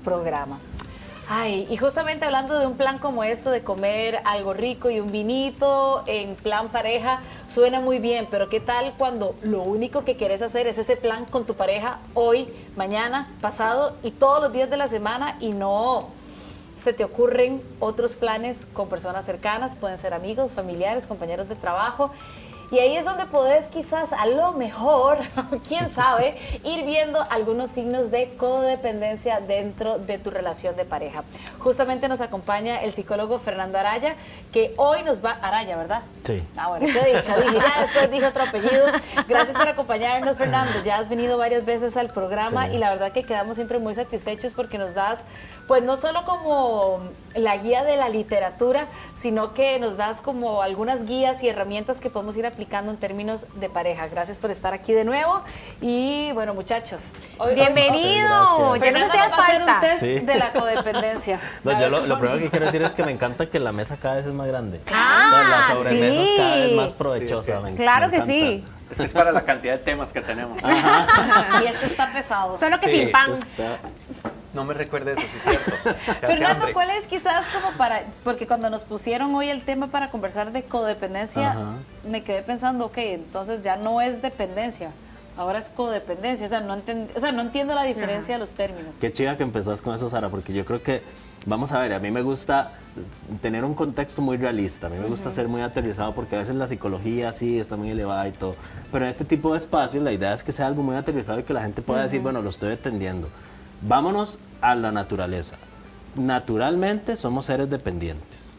programa. Ay, y justamente hablando de un plan como esto, de comer algo rico y un vinito en plan pareja, suena muy bien, pero ¿qué tal cuando lo único que quieres hacer es ese plan con tu pareja hoy, mañana, pasado y todos los días de la semana y no se te ocurren otros planes con personas cercanas? Pueden ser amigos, familiares, compañeros de trabajo. Y ahí es donde podés quizás a lo mejor, quién sabe, ir viendo algunos signos de codependencia dentro de tu relación de pareja. Justamente nos acompaña el psicólogo Fernando Araya, que hoy nos va... Araya, ¿verdad? Sí. Ah, bueno, qué dicha, dije, ya después dije otro apellido. Gracias por acompañarnos, Fernando. Ya has venido varias veces al programa y la verdad que quedamos siempre muy satisfechos porque nos das, pues no solo como la guía de la literatura, sino que nos das como algunas guías y herramientas que podemos ir aplicando en términos de pareja. Gracias por estar aquí de nuevo y bueno, muchachos, bienvenido. Ya nos hacía va a hacer un falta. test de la codependencia. No, yo lo primero que quiero decir es que me encanta que la mesa cada vez es más grande. Ah, la sobremesa es cada vez más provechosa. Sí, es que, claro me que encanta. sí. Es para la cantidad de temas que tenemos. Y este está pesado. Solo que Sí, sin pan. No me recuerde eso, sí es cierto. Ya hace Fernando, hambre. ¿cuál es quizás como para, porque cuando nos pusieron hoy el tema para conversar de codependencia, me quedé pensando, ok, entonces ya no es dependencia, ahora es codependencia, o sea, no entiendo la diferencia de los términos. Qué chida que empezás con eso, Sara, porque yo creo que, vamos a ver, a mí me gusta tener un contexto muy realista, a mí me gusta ser muy aterrizado porque a veces la psicología sí está muy elevada y todo, pero en este tipo de espacios la idea es que sea algo muy aterrizado y que la gente pueda decir, bueno, lo estoy entendiendo. Vámonos a la naturaleza. Naturalmente somos seres dependientes.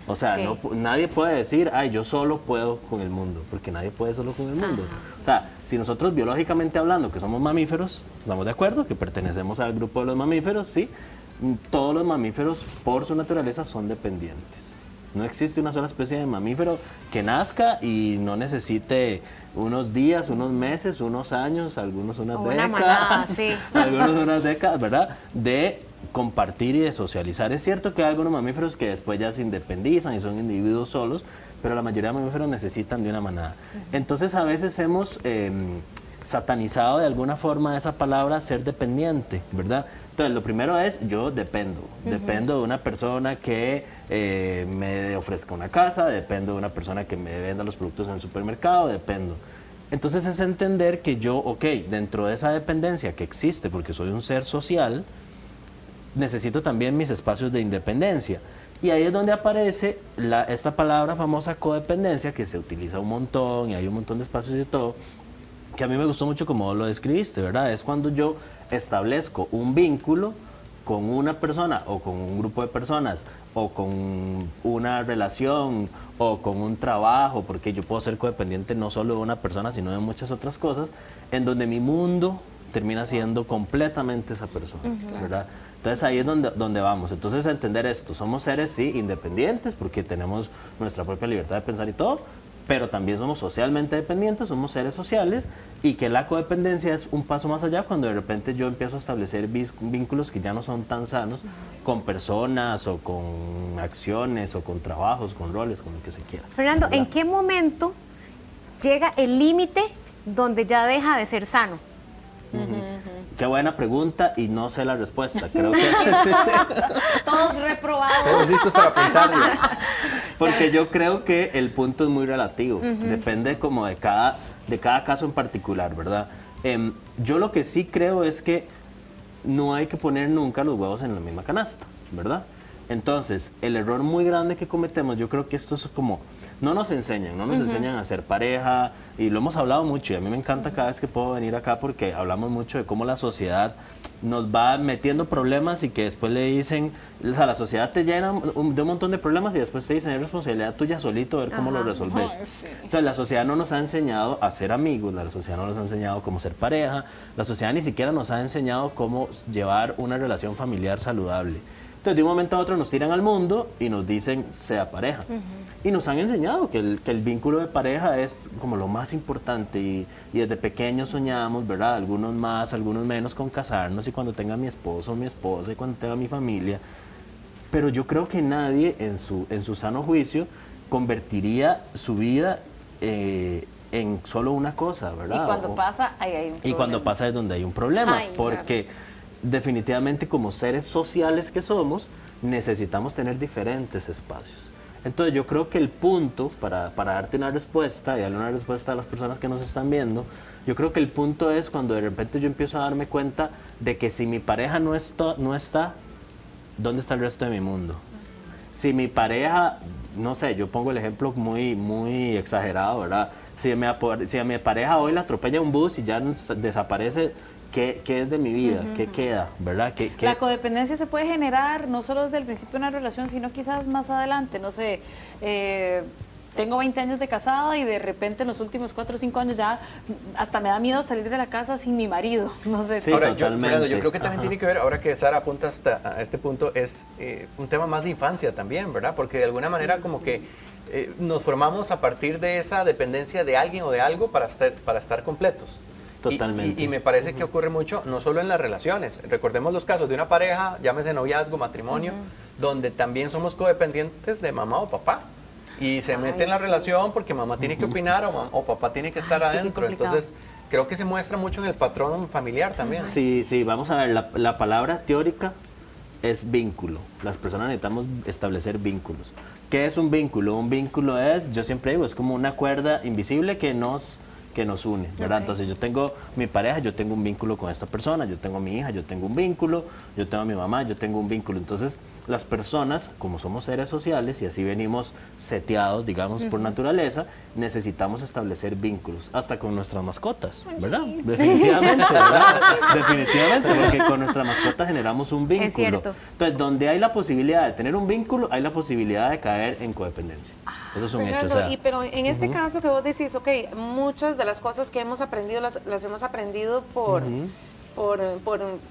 O sea, nadie puede decir, ay, yo solo puedo con el mundo, porque nadie puede solo con el mundo. O sea, si nosotros biológicamente hablando que somos mamíferos, estamos de acuerdo que pertenecemos al grupo de los mamíferos, sí, todos los mamíferos por su naturaleza son dependientes. No existe una sola especie de mamífero que nazca y no necesite unos días, unos meses, unos años, algunos unas décadas, manada, sí. algunos unas décadas, ¿verdad? De compartir y de socializar. Es cierto que hay algunos mamíferos que después ya se independizan y son individuos solos, pero la mayoría de mamíferos necesitan de una manada. Entonces a veces hemos satanizado de alguna forma esa palabra ser dependiente, ¿verdad? Entonces, lo primero es, yo dependo. Dependo de una persona que me ofrezca una casa, dependo de una persona que me venda los productos en el supermercado, dependo. Entonces, es entender que yo, ok, dentro de esa dependencia que existe, porque soy un ser social, necesito también mis espacios de independencia. Y ahí es donde aparece esta palabra famosa codependencia, que se utiliza un montón y hay un montón de espacios y todo, que a mí me gustó mucho como lo describiste, ¿verdad? Es cuando yo establezco un vínculo con una persona o con un grupo de personas o con una relación o con un trabajo, porque yo puedo ser codependiente no solo de una persona, sino de muchas otras cosas, en donde mi mundo termina siendo completamente esa persona, ¿verdad? Entonces ahí es donde vamos. Entonces a entender esto, somos seres, sí, independientes, porque tenemos nuestra propia libertad de pensar y todo, pero también somos socialmente dependientes, somos seres sociales, y que la codependencia es un paso más allá cuando de repente yo empiezo a establecer vínculos que ya no son tan sanos con personas o con acciones o con trabajos, con roles, con lo que se quiera. Fernando, ¿verdad? ¿en qué momento llega el límite donde ya deja de ser sano? Qué buena pregunta y no sé la respuesta. Creo que Todos reprobados. Todos listos para apuntarlo. porque yo creo que el punto es muy relativo. Depende como de cada caso en particular, ¿verdad? Yo lo que sí creo es que no hay que poner nunca los huevos en la misma canasta, ¿verdad? Entonces, el error muy grande que cometemos, yo creo que esto es como, no nos enseñan a ser pareja, y lo hemos hablado mucho, y a mí me encanta cada vez que puedo venir acá porque hablamos mucho de cómo la sociedad nos va metiendo problemas y que después le dicen, o sea, la sociedad te llena de un montón de problemas y después te dicen, es responsabilidad tuya solito ver cómo lo resolves. Entonces, la sociedad no nos ha enseñado a ser amigos, la sociedad no nos ha enseñado cómo ser pareja, la sociedad ni siquiera nos ha enseñado cómo llevar una relación familiar saludable. Entonces, de un momento a otro nos tiran al mundo y nos dicen, sea pareja. Y nos han enseñado que el vínculo de pareja es como lo más importante y desde pequeños soñamos, ¿verdad? Algunos más, algunos menos con casarnos y cuando tenga mi esposo o mi esposa y cuando tenga mi familia. Pero yo creo que nadie en su sano juicio convertiría su vida en solo una cosa, ¿verdad? Y cuando pasa, ahí hay un problema. Y cuando pasa es donde hay un problema, Ay, porque definitivamente como seres sociales que somos, necesitamos tener diferentes espacios. Entonces yo creo que el punto, para darte una respuesta y darle una respuesta a las personas que nos están viendo, yo creo que el punto es cuando de repente yo empiezo a darme cuenta de que si mi pareja no está, ¿dónde está el resto de mi mundo? Si mi pareja, no sé, yo pongo el ejemplo muy exagerado, ¿verdad? Si a mi pareja hoy la atropella un bus y ya desaparece, ¿qué es de mi vida? ¿Qué queda? ¿Verdad? La codependencia se puede generar no solo desde el principio de una relación, sino quizás más adelante. No sé, tengo 20 años de casada y de repente en los últimos 4 o 5 años ya hasta me da miedo salir de la casa sin mi marido. No sé. Sí, ahora, totalmente. Fernando, yo creo que también Ajá. tiene que ver, ahora que Sara apunta hasta a este punto, es un tema más de infancia también, ¿verdad? Porque de alguna manera como que nos formamos a partir de esa dependencia de alguien o de algo para estar completos. Totalmente. Y me parece que ocurre mucho, no solo en las relaciones. Recordemos los casos de una pareja, llámese noviazgo, matrimonio, donde también somos codependientes de mamá o papá. Y se mete en la relación porque mamá tiene que opinar o papá tiene que estar adentro. complicado. Entonces, creo que se muestra mucho en el patrón familiar también. Sí, vamos a ver, la palabra teórica es vínculo. Las personas necesitamos establecer vínculos. ¿Qué es un vínculo? Un vínculo es, yo siempre digo, es como una cuerda invisible que nos une, ¿verdad? Entonces yo tengo mi pareja, yo tengo un vínculo con esta persona, yo tengo a mi hija, yo tengo un vínculo, yo tengo a mi mamá, yo tengo un vínculo. Entonces las personas, como somos seres sociales y así venimos seteados, digamos, por naturaleza, necesitamos establecer vínculos, hasta con nuestras mascotas, ¿verdad? Definitivamente, ¿verdad? Definitivamente, porque con nuestra mascota generamos un vínculo. Es cierto. Entonces, donde hay la posibilidad de tener un vínculo, hay la posibilidad de caer en codependencia. Eso es un hecho. O Fernando, sea, pero en este caso que vos decís, ok, muchas de las cosas que hemos aprendido las hemos aprendido por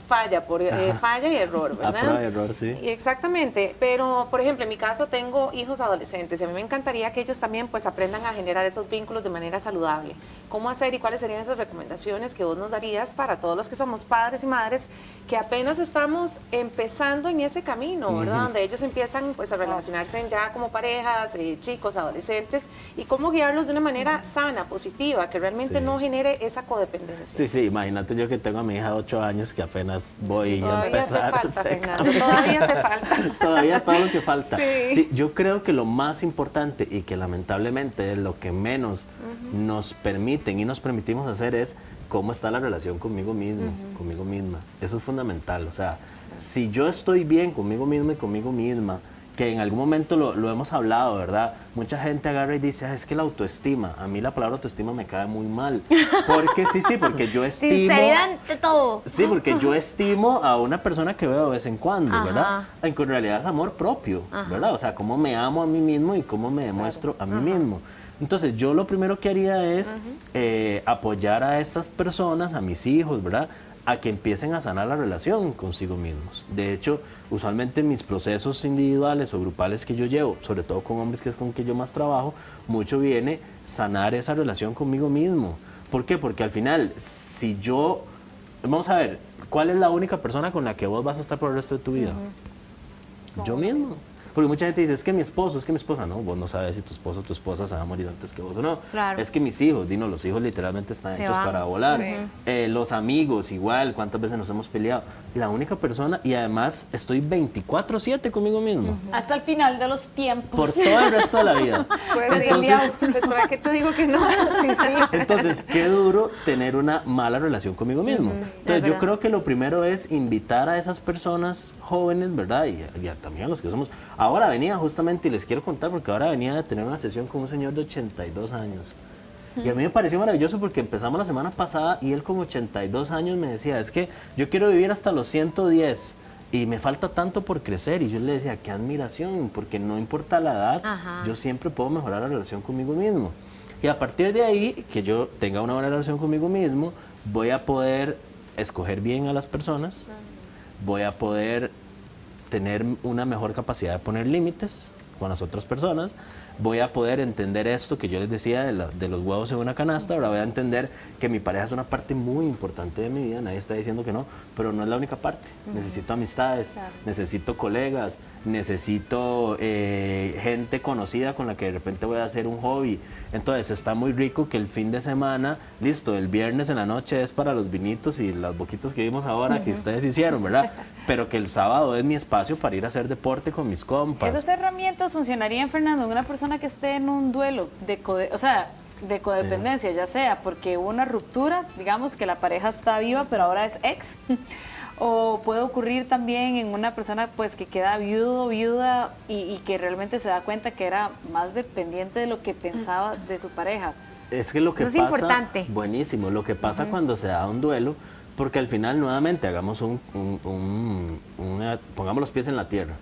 falla, falla y error, a ¿verdad? prueba de error, sí. Y exactamente, pero por ejemplo en mi caso tengo hijos adolescentes y a mí me encantaría que ellos también pues aprendan a generar esos vínculos de manera saludable. ¿Cómo hacer y cuáles serían esas recomendaciones que vos nos darías para todos los que somos padres y madres que apenas estamos empezando en ese camino, ¿verdad? Donde ellos empiezan pues a relacionarse ya como parejas, chicos, adolescentes, y cómo guiarlos de una manera sana, positiva, que realmente Sí. no genere esa codependencia. Sí, imagínate yo que tengo a mi hija de 8 años que apenas voy a Todavía te empezar. falta, ese Fernando, camino. todavía te falta. Todavía todo lo que falta. Sí. Sí, yo creo que lo más importante y que lamentablemente es lo que menos nos permiten y nos permitimos hacer es cómo está la relación conmigo mismo, conmigo misma. Eso es fundamental. O sea, si yo estoy bien conmigo mismo y conmigo misma, que en algún momento lo hemos hablado, ¿verdad? Mucha gente agarra y dice, es que la autoestima, a mí la palabra autoestima me cae muy mal. Porque porque yo estimo... Sinceridad ante todo. Sí, porque yo estimo a una persona que veo de vez en cuando, Ajá. ¿verdad? Aunque en realidad es amor propio, ¿verdad? O sea, cómo me amo a mí mismo y cómo me demuestro a mí mismo. Entonces, yo lo primero que haría es apoyar a estas personas, a mis hijos, ¿verdad? A que empiecen a sanar la relación consigo mismos. De hecho, usualmente mis procesos individuales o grupales que yo llevo, sobre todo con hombres que es con quien yo más trabajo, mucho viene sanar esa relación conmigo mismo. ¿Por qué? Porque al final, si yo... Vamos a ver, ¿cuál es la única persona con la que vos vas a estar por el resto de tu vida? Yo mismo. Porque mucha gente dice, es que mi esposa, no, vos no sabes si tu esposo o tu esposa se va a morir antes que vos o no. Claro. Es que mis hijos, los hijos literalmente están Se hechos van. para volar. Sí. Los amigos, igual, cuántas veces nos hemos peleado. La única persona, y además estoy 24/7 conmigo mismo. Hasta el final de los tiempos. Por todo el resto de la vida. Pues sí, Entonces, pues ¿para qué te digo que no? Sí, sí. entonces, qué duro tener una mala relación conmigo mismo. Entonces, yo verdad. creo que lo primero es invitar a esas personas jóvenes, ¿verdad? Y también a los que somos. Ahora venía justamente, y les quiero contar, porque ahora venía de tener una sesión con un señor de 82 años. Y a mí me pareció maravilloso porque empezamos la semana pasada y él con 82 años me decía, es que yo quiero vivir hasta los 110 y me falta tanto por crecer. Y yo le decía, qué admiración, porque no importa la edad, Ajá. yo siempre puedo mejorar la relación conmigo mismo. Y a partir de ahí, que yo tenga una buena relación conmigo mismo, voy a poder escoger bien a las personas, voy a poder tener una mejor capacidad de poner límites con las otras personas, voy a poder entender esto que yo les decía de los huevos en una canasta. Ahora voy a entender que mi pareja es una parte muy importante de mi vida, nadie está diciendo que no, pero no es la única parte. Necesito amistades, necesito colegas, necesito gente conocida con la que de repente voy a hacer un hobby. Entonces está muy rico que el fin de semana, listo, el viernes en la noche es para los vinitos y las boquitas que vimos ahora que ustedes hicieron, ¿verdad? Pero que el sábado es mi espacio para ir a hacer deporte con mis compas. Esas herramientas funcionarían, Fernando, en una persona que esté en un duelo de de codependencia, ya sea porque hubo una ruptura, digamos que la pareja está viva pero ahora es ex, o puede ocurrir también en una persona pues que queda viudo, viuda y que realmente se da cuenta que era más dependiente de lo que pensaba de su pareja. Es que lo que Eso es pasa, importante. buenísimo, lo que pasa cuando se da un duelo, porque al final nuevamente hagamos pongamos los pies en la tierra.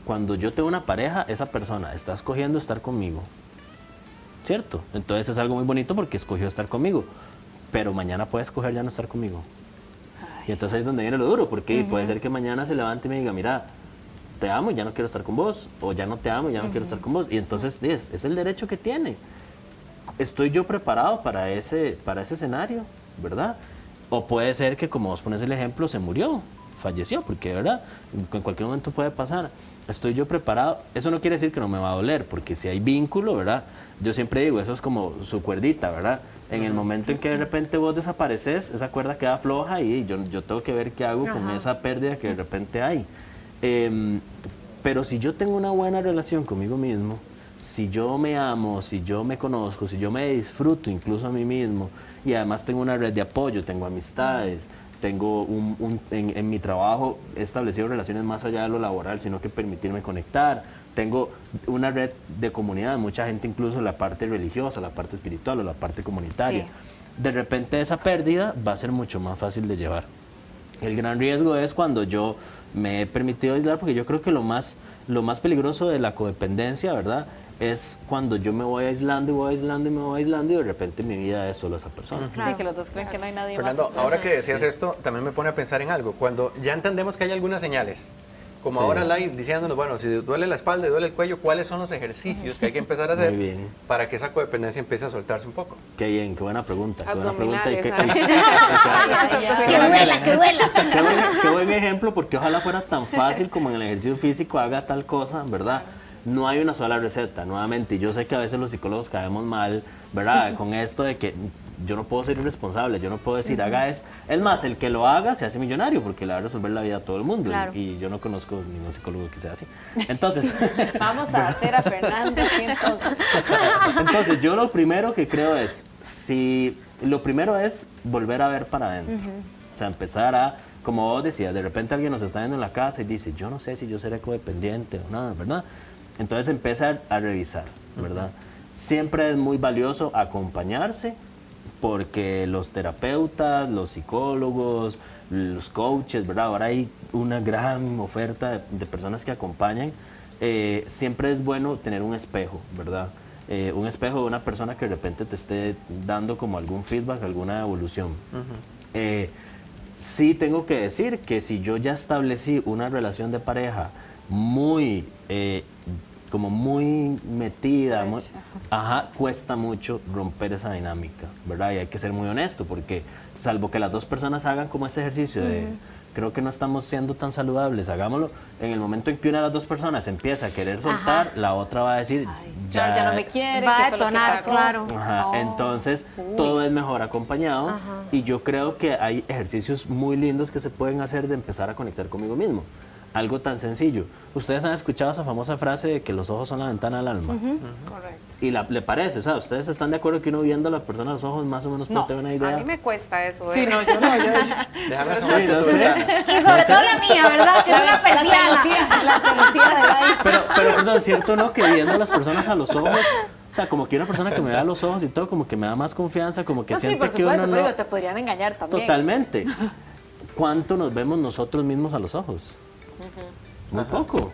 Cuando yo tengo una pareja, esa persona está escogiendo estar conmigo, ¿cierto? Entonces es algo muy bonito porque escogió estar conmigo, pero mañana puede escoger ya no estar conmigo. Y entonces ahí es donde viene lo duro, porque puede ser que mañana se levante y me diga, mira, te amo y ya no quiero estar con vos, o ya no te amo y ya no quiero estar con vos. Y entonces es el derecho que tiene. ¿Estoy yo preparado para ese escenario, verdad? O puede ser que, como vos pones el ejemplo, se murió, falleció, porque, ¿verdad? En cualquier momento puede pasar. ¿Estoy yo preparado? Eso no quiere decir que no me va a doler, porque si hay vínculo, ¿verdad? Yo siempre digo, eso es como su cuerdita, ¿verdad? En el momento en que de repente vos desapareces, esa cuerda queda floja y yo tengo que ver qué hago con esa pérdida que de repente hay. Pero si yo tengo una buena relación conmigo mismo, si yo me amo, si yo me conozco, si yo me disfruto incluso a mí mismo, y además tengo una red de apoyo, tengo amistades, tengo en mi trabajo he establecido relaciones más allá de lo laboral, sino que permitirme conectar, tengo una red de comunidad, mucha gente incluso la parte religiosa, la parte espiritual o la parte comunitaria. Sí. De repente esa pérdida va a ser mucho más fácil de llevar. El gran riesgo es cuando yo me he permitido aislar, porque yo creo que lo más peligroso de la codependencia, ¿verdad?, es cuando yo me voy aislando y voy aislando y me voy aislando y de repente mi vida es solo esa persona. Sí, que los dos creen que no hay nadie Fernando, más. ahora que decías esto, también me pone a pensar en algo. Cuando ya entendemos que hay algunas señales, como Sí. ahora Lai diciéndonos, bueno, si duele la espalda y duele el cuello, ¿cuáles son los ejercicios que hay que empezar a hacer Muy bien. para que esa codependencia empiece a soltarse un poco? Qué bien, qué buena pregunta. Qué buena pregunta. Abdominales, Que duela, que duela. Qué buen ejemplo, porque ojalá fuera tan fácil como en el ejercicio físico haga tal cosa, ¿verdad? No hay una sola receta, nuevamente. Yo sé que a veces los psicólogos caemos mal, ¿verdad? Con esto de que yo no puedo ser irresponsable, yo no puedo decir haga es. Es más, el que lo haga se hace millonario porque le va a resolver la vida a todo el mundo. Claro. Y yo no conozco ningún psicólogo que sea así. Entonces, Vamos a hacer a Fernando así entonces. entonces yo lo primero que creo es, lo primero es volver a ver para adentro. O sea, empezar a, como vos decías, de repente alguien nos está viendo en la casa y dice, yo no sé si yo seré codependiente o nada, ¿verdad? Entonces empezar a revisar, ¿verdad? Siempre es muy valioso acompañarse porque los terapeutas, los psicólogos, los coaches, ¿verdad? Ahora hay una gran oferta de personas que acompañan. Siempre es bueno tener un espejo, ¿verdad? Un espejo de una persona que de repente te esté dando como algún feedback, alguna evolución. Sí tengo que decir que si yo ya establecí una relación de pareja muy como muy metida, cuesta mucho romper esa dinámica, ¿verdad? Y hay que ser muy honesto, porque salvo que las dos personas hagan como ese ejercicio de creo que no estamos siendo tan saludables, hagámoslo, en el momento en que una de las dos personas empieza a querer soltar, la otra va a decir, Ya no me quiere. Va ¿qué a fue lo que detonar, pasó? claro. Oh. Entonces, todo es mejor acompañado y yo creo que hay ejercicios muy lindos que se pueden hacer de empezar a conectar conmigo mismo. Algo tan sencillo. Ustedes han escuchado esa famosa frase de que los ojos son la ventana del alma. Correcto. Y le parece, o sea, ¿ustedes están de acuerdo que uno viendo a la persona a los ojos más o menos puede tener una idea? A mí me cuesta eso. Sí, no, yo no. Déjame Sí, asomarte no tu sé. ventana. Y sobre todo la mía, ¿verdad? Que es una persiana. La celosía de la Pero perdón, ¿cierto o no? Que viendo a las personas a los ojos, o sea, como que una persona que me vea a los ojos y todo, como que me da más confianza, como que No, sí, siente por que uno supuesto, no... pero te podrían engañar también. Totalmente. ¿Cuánto nos vemos nosotros mismos a los ojos? Muy poco.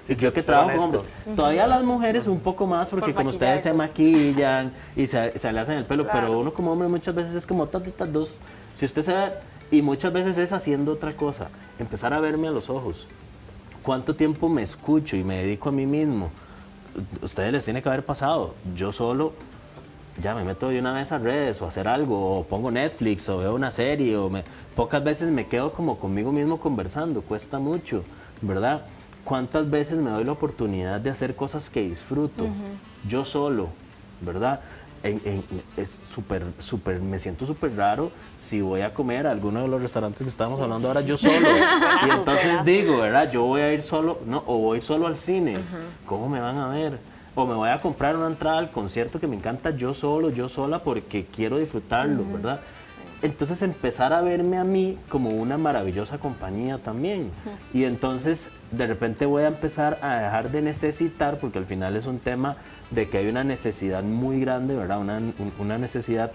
Sí, Y yo que ser trabajo con honestos. hombres. Todavía las mujeres un poco más, porque Por como ustedes se maquillarse. maquillan y se le hacen el pelo, Claro. pero uno como hombre muchas veces es como dos. Si usted se ve, y muchas veces es haciendo otra cosa, empezar a verme a los ojos. ¿Cuánto tiempo me escucho y me dedico a mí mismo? Ustedes les tiene que haber pasado. Yo solo ya me meto de una vez a redes o a hacer algo, o pongo Netflix o veo una serie, pocas veces me quedo como conmigo mismo conversando, cuesta mucho, ¿verdad? ¿Cuántas veces me doy la oportunidad de hacer cosas que disfruto? Yo solo, ¿verdad? Es súper, me siento súper raro si voy a comer a alguno de los restaurantes que estamos hablando ahora yo solo. Y entonces digo, ¿verdad? Yo voy a ir solo, no, o voy solo al cine. ¿Cómo me van a ver? O me voy a comprar una entrada al concierto que me encanta yo solo, yo sola, porque quiero disfrutarlo, ¿verdad? Entonces empezar a verme a mí como una maravillosa compañía también. Y entonces de repente voy a empezar a dejar de necesitar, porque al final es un tema de que hay una necesidad muy grande, ¿verdad? Una necesidad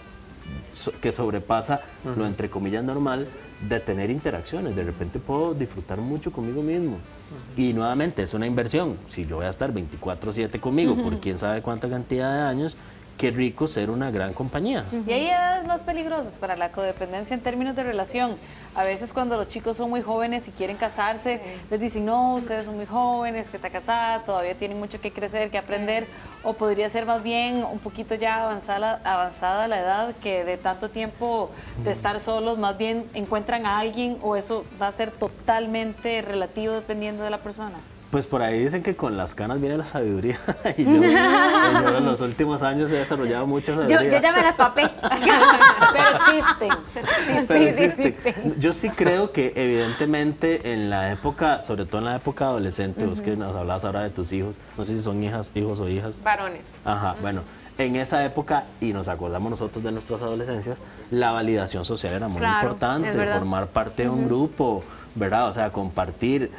que sobrepasa lo entre comillas normal de tener interacciones. De repente puedo disfrutar mucho conmigo mismo. Y nuevamente es una inversión. Si yo voy a estar 24/7 conmigo por quién sabe cuánta cantidad de años, qué rico ser una gran compañía. Y hay edades más peligrosas para la codependencia en términos de relación. A veces cuando los chicos son muy jóvenes y quieren casarse, les dicen, no, ustedes son muy jóvenes, que tacatá, todavía tienen mucho que crecer, que aprender. O podría ser más bien un poquito ya avanzada la edad, que de tanto tiempo de estar solos, más bien encuentran a alguien, o eso va a ser totalmente relativo dependiendo de la persona. Pues por ahí dicen que con las canas viene la sabiduría. Y yo en los últimos años he desarrollado mucha sabiduría. Yo ya me las papé. Pero existen. Pero existe. Yo sí creo que evidentemente en la época, sobre todo en la época adolescente, vos que nos hablabas ahora de tus hijos, no sé si son hijos o hijas. Varones. Ajá, bueno, en esa época, y nos acordamos nosotros de nuestras adolescencias, la validación social era muy importante, formar parte de un grupo, ¿verdad? O sea, compartir.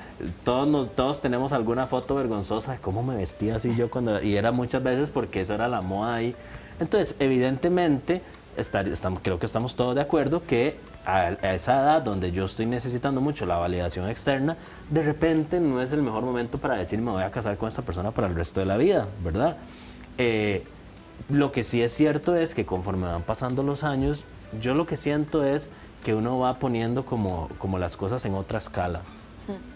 Todos tenemos alguna foto vergonzosa de cómo me vestía así yo cuando... Y era muchas veces porque eso era la moda ahí. Entonces, evidentemente, creo que estamos todos de acuerdo que a esa edad donde yo estoy necesitando mucho la validación externa, de repente no es el mejor momento para decir me voy a casar con esta persona para el resto de la vida, ¿verdad? Lo que sí es cierto es que conforme van pasando los años, yo lo que siento es que uno va poniendo como las cosas en otra escala.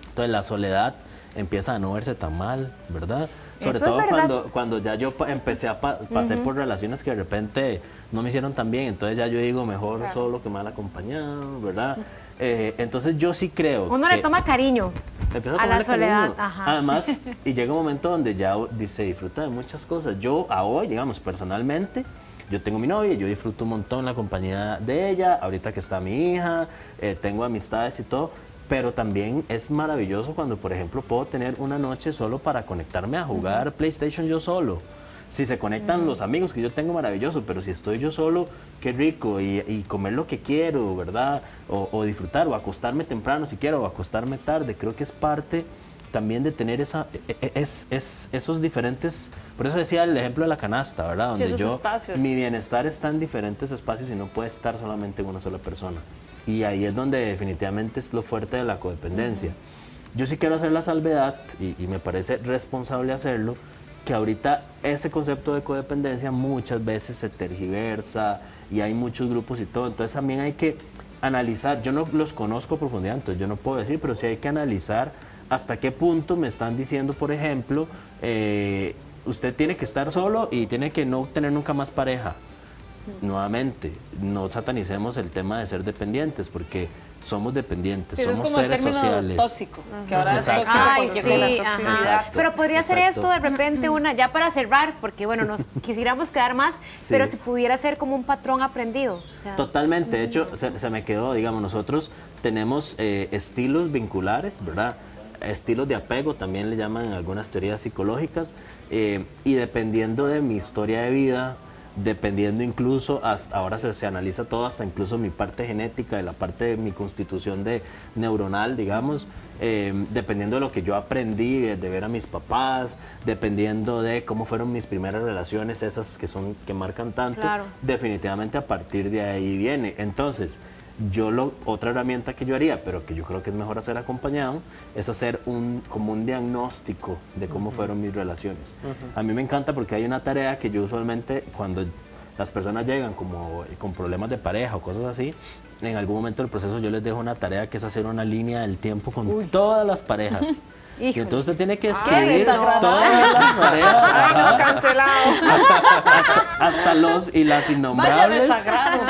Entonces la soledad empieza a no verse tan mal, ¿verdad? Sobre todo cuando ya yo empecé pasé por relaciones que de repente no me hicieron tan bien, entonces ya yo digo mejor solo que mal acompañado, ¿verdad? Entonces yo sí creo uno que le toma cariño a la soledad. Además, y llega un momento donde ya se disfruta de muchas cosas. Yo hoy, digamos, personalmente, yo tengo mi novia y yo disfruto un montón la compañía de ella, ahorita que está mi hija, tengo amistades y todo, pero también es maravilloso cuando, por ejemplo, puedo tener una noche solo para conectarme a jugar PlayStation yo solo. Si se conectan los amigos que yo tengo, maravilloso, pero si estoy yo solo, qué rico, y comer lo que quiero, ¿verdad? O disfrutar, o acostarme temprano si quiero, o acostarme tarde, creo que es parte también de tener esos diferentes, por eso decía el ejemplo de la canasta, ¿verdad? Donde mi bienestar está en diferentes espacios y no puede estar solamente en una sola persona. Y ahí es donde definitivamente es lo fuerte de la codependencia. Yo sí quiero hacer la salvedad, y me parece responsable hacerlo, que ahorita ese concepto de codependencia muchas veces se tergiversa y hay muchos grupos y todo, entonces también hay que analizar, yo no los conozco a profundidad, entonces yo no puedo decir, pero sí hay que analizar hasta qué punto me están diciendo, por ejemplo, usted tiene que estar solo y tiene que no tener nunca más pareja. Nuevamente, no satanicemos el tema de ser dependientes, porque somos dependientes, somos seres sociales. Tóxico, que ahora es Exacto. tóxico Ay, cualquier sí, toxicidad. ajá. Pero podría ser esto de repente ya para cerrar, porque bueno, nos quisiéramos quedar más, pero si pudiera ser como un patrón aprendido. O sea, totalmente, de hecho, se me quedó, digamos, nosotros tenemos estilos vinculares, ¿verdad? Estilos de apego, también le llaman en algunas teorías psicológicas, y dependiendo de mi historia de vida, dependiendo incluso, hasta ahora se analiza todo, hasta incluso mi parte genética, de la parte de mi constitución neuronal, digamos, dependiendo de lo que yo aprendí de ver a mis papás, dependiendo de cómo fueron mis primeras relaciones, esas que marcan tanto, definitivamente a partir de ahí viene. Entonces, otra herramienta que yo haría, pero que yo creo que es mejor hacer acompañado, es hacer como un diagnóstico de cómo fueron mis relaciones. A mí me encanta porque hay una tarea que yo usualmente, cuando las personas llegan como con problemas de pareja o cosas así, en algún momento del proceso yo les dejo una tarea que es hacer una línea del tiempo con todas las parejas. Y entonces usted tiene que escribir todas las parejas. Ay, no, cancelado. Hasta los y las innombrables. Vaya desagrado.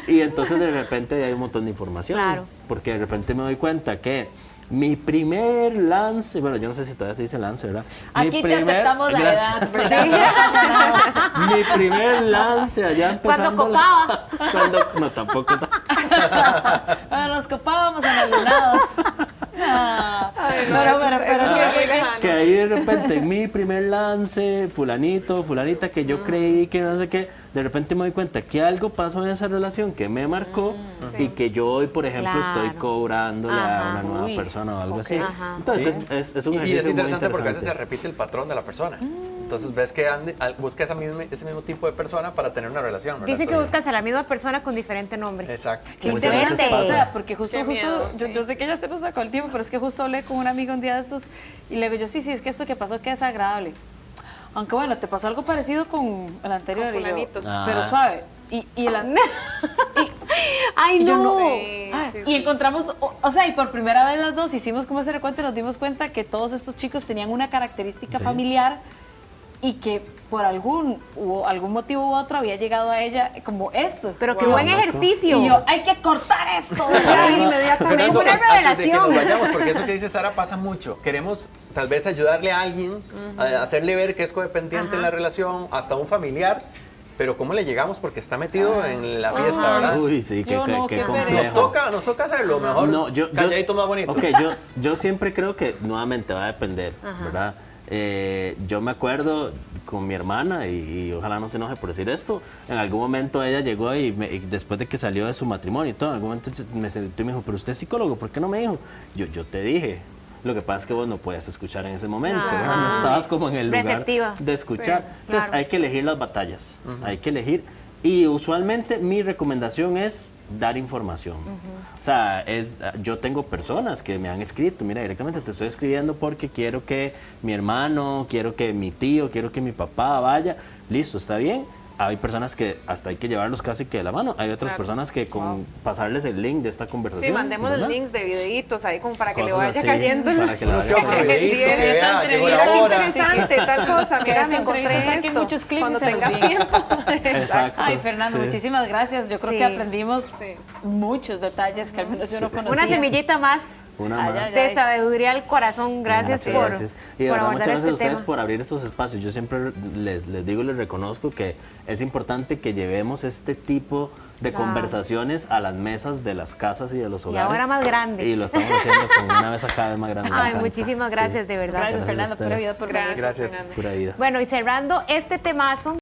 Y entonces de repente hay un montón de información. Claro. Porque de repente me doy cuenta que Mi primer lance, bueno, yo no sé si todavía se dice lance, ¿verdad? Aquí te aceptamos la gracias. edad, ¿verdad? Mi primer lance allá empezando. Cuando copaba. No, tampoco. Bueno, nos copábamos en los lunados. Que ahí de repente en mi primer lance, fulanito, fulanita, que yo creí que no sé qué, de repente me doy cuenta que algo pasó en esa relación que me marcó y que yo hoy, por ejemplo, estoy cobrándole a una nueva persona o algo así. Entonces es un Y ejercicio es muy interesante porque a veces se interesante. repite el patrón de la persona. Entonces ves que busca ese mismo tipo de persona para tener una relación, ¿verdad? Dice que Entonces, buscas a la misma persona con diferente nombre. Exacto. Qué Muchas veces interesante, pasa. o sea, porque justo, Qué miedo, yo sé que ya se nos sacó el tiempo, pero es que justo hablé con un amigo un día de estos y le digo yo, sí, es que esto que pasó que es agradable. Aunque bueno, te pasó algo parecido con el anterior. Con y yo, fulanito. pero suave. Ay, Y yo no. Sí, sí, y encontramos, o sea, y por primera vez las dos hicimos como ese recuento y nos dimos cuenta que todos estos chicos tenían una característica familiar y que por algún motivo u otro había llegado a ella como esto. Pero qué buen ejercicio. Y yo, hay que cortar esto de raíz inmediatamente. Fernando, Una antes de que revelación. nos vayamos, porque eso que dice Sara pasa mucho. Queremos tal vez ayudarle a alguien, a hacerle ver que es codependiente en la relación, hasta un familiar, pero ¿cómo le llegamos? Porque está metido en la fiesta, ¿verdad? Uy, sí, qué Yo no, qué complejo. Nos toca hacerlo mejor. No, calladito más bonito. Ok, yo siempre creo que nuevamente va a depender, ¿verdad? Yo me acuerdo con mi hermana, y ojalá no se enoje por decir esto, en algún momento ella llegó y después de que salió de su matrimonio y todo, en algún momento me sentó y me dijo, pero usted es psicólogo, ¿por qué no me dijo? Yo te dije. Lo que pasa es que vos no podías escuchar en ese momento, ¿verdad? No estabas como en el lugar Receptiva. de escuchar. Sí, Entonces claro. hay que elegir las batallas, hay que elegir. Y usualmente mi recomendación es dar información. O sea, yo tengo personas que me han escrito, mira, directamente te estoy escribiendo porque quiero que mi hermano, quiero que mi tío, quiero que mi papá vaya. Listo, está bien. Hay personas que hasta hay que llevarlos casi que de la mano. Hay otras personas que con pasarles el link de esta conversación. Sí, mandemos ¿verdad? links de videitos ahí como para que le Cosas vaya así, cayendo. para que le vaya Otro cayendo. videíto, que vea, llegó Mira la qué hora. interesante, tal cosa. Que Mira, esa me entrevista encontré saque esto. muchos clips Cuando y se tengas los diga. tiempo. Exacto. Ay, Fernando, Sí. muchísimas gracias. Yo creo Sí. que aprendimos Sí. muchos detalles que al menos yo no conocía. Una semillita más Una Ay, más. ay, de sabiduría al corazón. Gracias Muchas por, gracias. Y de por verdad, abordar muchas gracias este a ustedes tema. por abrir estos espacios. Yo siempre les digo y les reconozco que es importante que llevemos este tipo de conversaciones a las mesas de las casas y de los Y hogares. ahora más grande. Y lo estamos haciendo con una mesa cada vez más grande. me Ay, encanta. muchísimas Sí. gracias, de verdad. Gracias, Gracias a Fernando, pura vida ustedes. por venir. Gracias. Fernando. Pura vida. Bueno, y cerrando este temazo,